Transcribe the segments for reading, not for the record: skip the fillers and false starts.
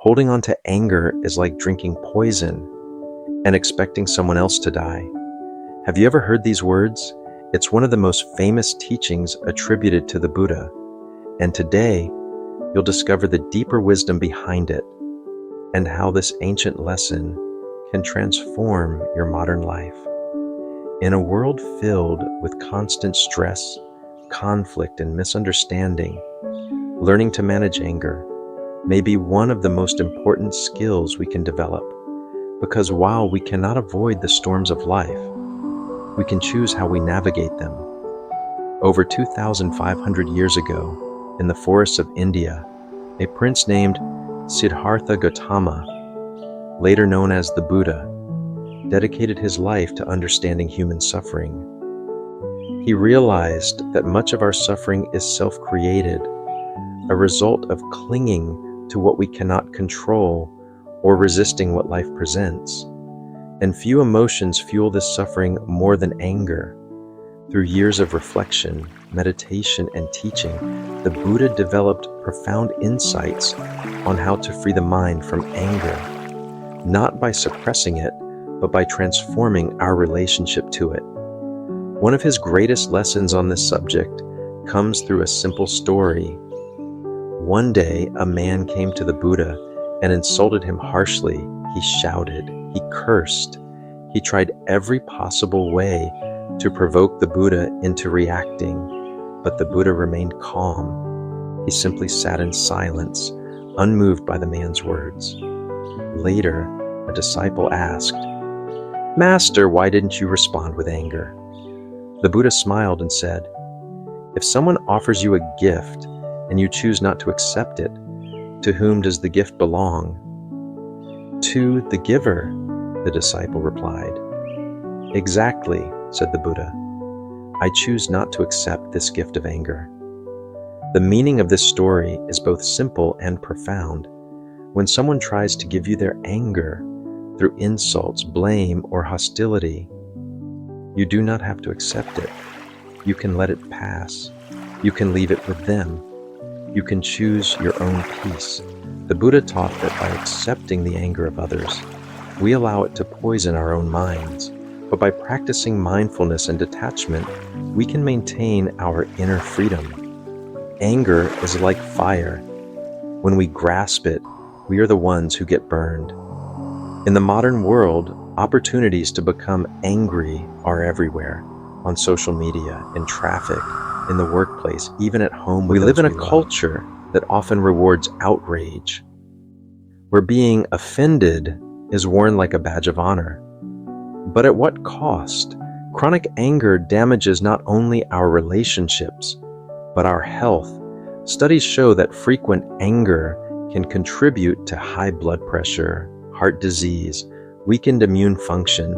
Holding on to anger is like drinking poison and expecting someone else to die. Have you ever heard these words? It's one of the most famous teachings attributed to the Buddha, and today you'll discover the deeper wisdom behind it and how this ancient lesson can transform your modern life. In a world filled with constant stress, conflict, and misunderstanding, learning to manage anger may be one of the most important skills we can develop, because while we cannot avoid the storms of life, we can choose how we navigate them. Over 2,500 years ago, in the forests of India, a prince named Siddhartha Gautama, later known as the Buddha, dedicated his life to understanding human suffering. He realized that much of our suffering is self-created, a result of clinging to what we cannot control or resisting what life presents. And few emotions fuel this suffering more than anger. Through years of reflection, meditation, and teaching, the Buddha developed profound insights on how to free the mind from anger, not by suppressing it, but by transforming our relationship to it. One of his greatest lessons on this subject comes through a simple story. One day, a man came to the Buddha and insulted him harshly. He shouted, he cursed, he tried every possible way to provoke the Buddha into reacting, but the Buddha remained calm. He simply sat in silence, unmoved by the man's words. Later, a disciple asked, "Master, why didn't you respond with anger?" The Buddha smiled and said, "If someone offers you a gift and you choose not to accept it, to whom does the gift belong?" "To the giver," the disciple replied. "Exactly," said the Buddha. "I choose not to accept this gift of anger." The meaning of this story is both simple and profound. When someone tries to give you their anger through insults, blame, or hostility, you do not have to accept it. You can let it pass. You can leave it with them. You can choose your own peace. The Buddha taught that by accepting the anger of others, we allow it to poison our own minds. But by practicing mindfulness and detachment, we can maintain our inner freedom. Anger is like fire. When we grasp it, we are the ones who get burned. In the modern world, opportunities to become angry are everywhere. On social media, in traffic, in the workplace, even at home. We live in a culture that often rewards outrage, where being offended is worn like a badge of honor. But at what cost? Chronic anger damages not only our relationships, but our health. Studies show that frequent anger can contribute to high blood pressure, heart disease, weakened immune function,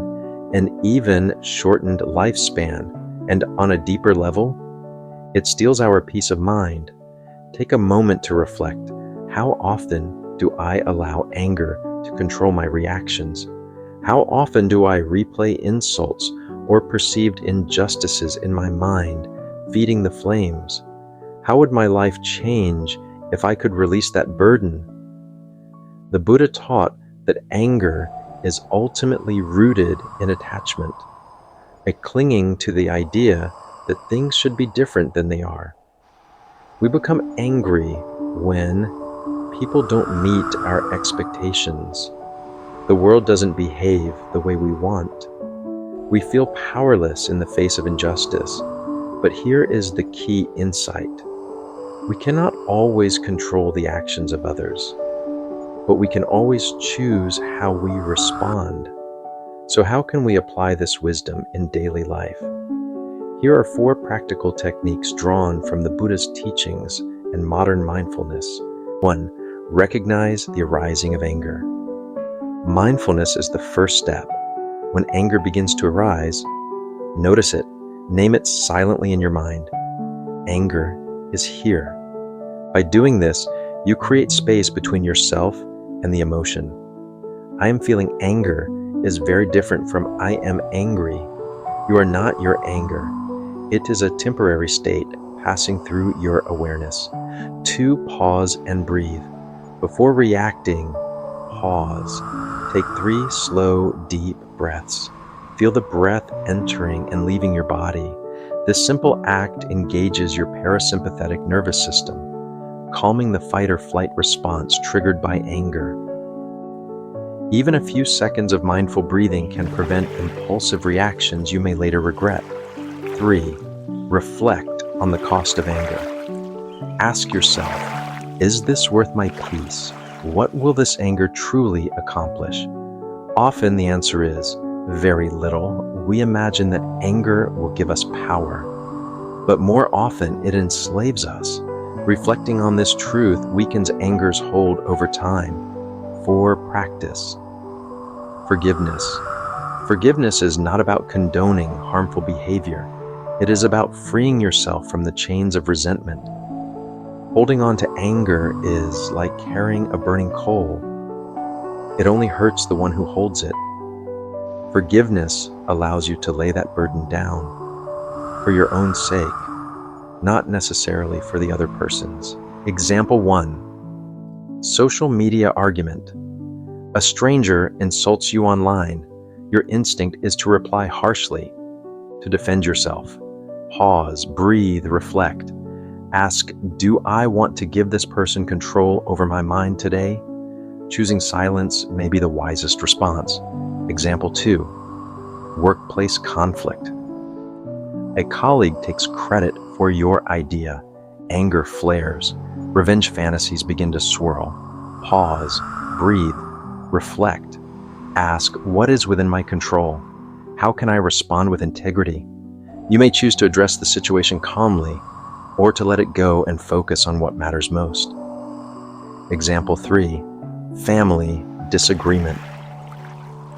and even shortened lifespan. And on a deeper level, it steals our peace of mind. Take a moment to reflect. How often do I allow anger to control my reactions? How often do I replay insults or perceived injustices in my mind, feeding the flames? How would my life change if I could release that burden? The Buddha taught that anger is ultimately rooted in attachment, a clinging to the idea that things should be different than they are. We become angry when people don't meet our expectations. The world doesn't behave the way we want. We feel powerless in the face of injustice. But here is the key insight. We cannot always control the actions of others, but we can always choose how we respond. So how can we apply this wisdom in daily life? Here are 4 practical techniques drawn from the Buddha's teachings and modern mindfulness. 1. Recognize the arising of anger. Mindfulness is the first step. When anger begins to arise, notice it. Name it silently in your mind. Anger is here. By doing this, you create space between yourself and the emotion. I am feeling anger is very different from I am angry. You are not your anger. It is a temporary state passing through your awareness. 2. Pause and breathe. Before reacting, pause. Take 3 slow, deep breaths. Feel the breath entering and leaving your body. This simple act engages your parasympathetic nervous system, calming the fight or flight response triggered by anger. Even a few seconds of mindful breathing can prevent impulsive reactions you may later regret. 3. Reflect on the cost of anger. Ask yourself, is this worth my peace? What will this anger truly accomplish? Often the answer is very little. We imagine that anger will give us power, but more often it enslaves us. Reflecting on this truth weakens anger's hold over time. 4. Practice. Forgiveness. Forgiveness is not about condoning harmful behavior. It is about freeing yourself from the chains of resentment. Holding on to anger is like carrying a burning coal. It only hurts the one who holds it. Forgiveness allows you to lay that burden down for your own sake, not necessarily for the other person's. Example 1. Social media argument. A stranger insults you online. Your instinct is to reply harshly, to defend yourself. Pause, breathe, reflect. Ask, do I want to give this person control over my mind today? Choosing silence may be the wisest response. Example 2. Workplace conflict. A colleague takes credit for your idea. Anger flares. Revenge fantasies begin to swirl. Pause, breathe, reflect. Ask, what is within my control? How can I respond with integrity? You may choose to address the situation calmly, or to let it go and focus on what matters most. Example 3. Family disagreement.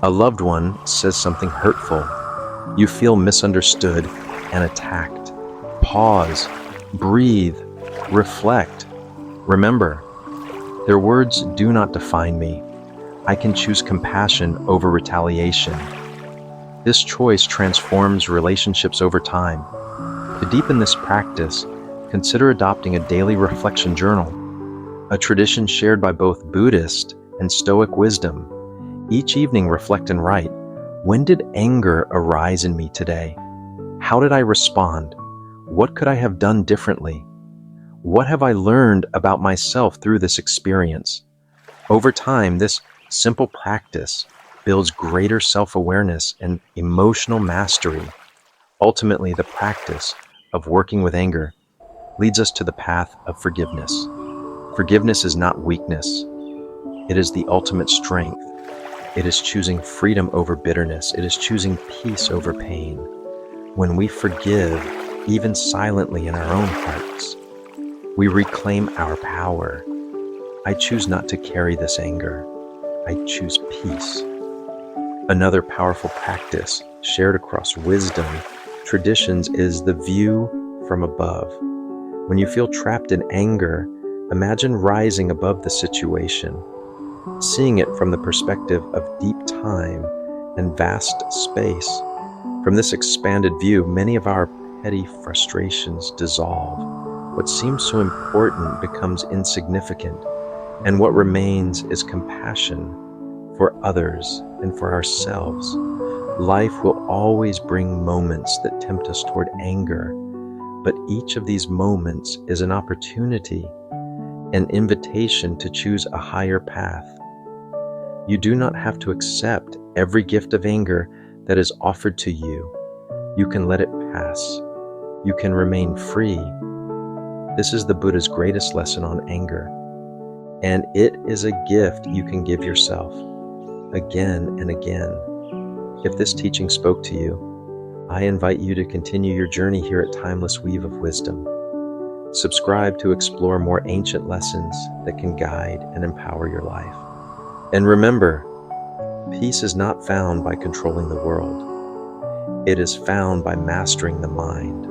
A loved one says something hurtful. You feel misunderstood and attacked. Pause, breathe, reflect. Remember, their words do not define me. I can choose compassion over retaliation. This choice transforms relationships over time. To deepen this practice, consider adopting a daily reflection journal, a tradition shared by both Buddhist and Stoic wisdom. Each evening, reflect and write, when did anger arise in me today? How did I respond? What could I have done differently? What have I learned about myself through this experience? Over time, this simple practice builds greater self-awareness and emotional mastery. Ultimately, the practice of working with anger leads us to the path of forgiveness. Forgiveness is not weakness. It is the ultimate strength. It is choosing freedom over bitterness. It is choosing peace over pain. When we forgive, even silently in our own hearts, we reclaim our power. I choose not to carry this anger. I choose peace. Another powerful practice shared across wisdom traditions is the view from above. When you feel trapped in anger, imagine rising above the situation, seeing it from the perspective of deep time and vast space. From this expanded view, many of our petty frustrations dissolve. What seems so important becomes insignificant, and what remains is compassion for others and for ourselves. Life will always bring moments that tempt us toward anger, but each of these moments is an opportunity, an invitation to choose a higher path. You do not have to accept every gift of anger that is offered to you. You can let it pass. You can remain free. This is the Buddha's greatest lesson on anger, and it is a gift you can give yourself again and again. If this teaching spoke to you, I invite you to continue your journey here at Timeless Weave of Wisdom. Subscribe to explore more ancient lessons that can guide and empower your life. And remember, peace is not found by controlling the world. It is found by mastering the mind.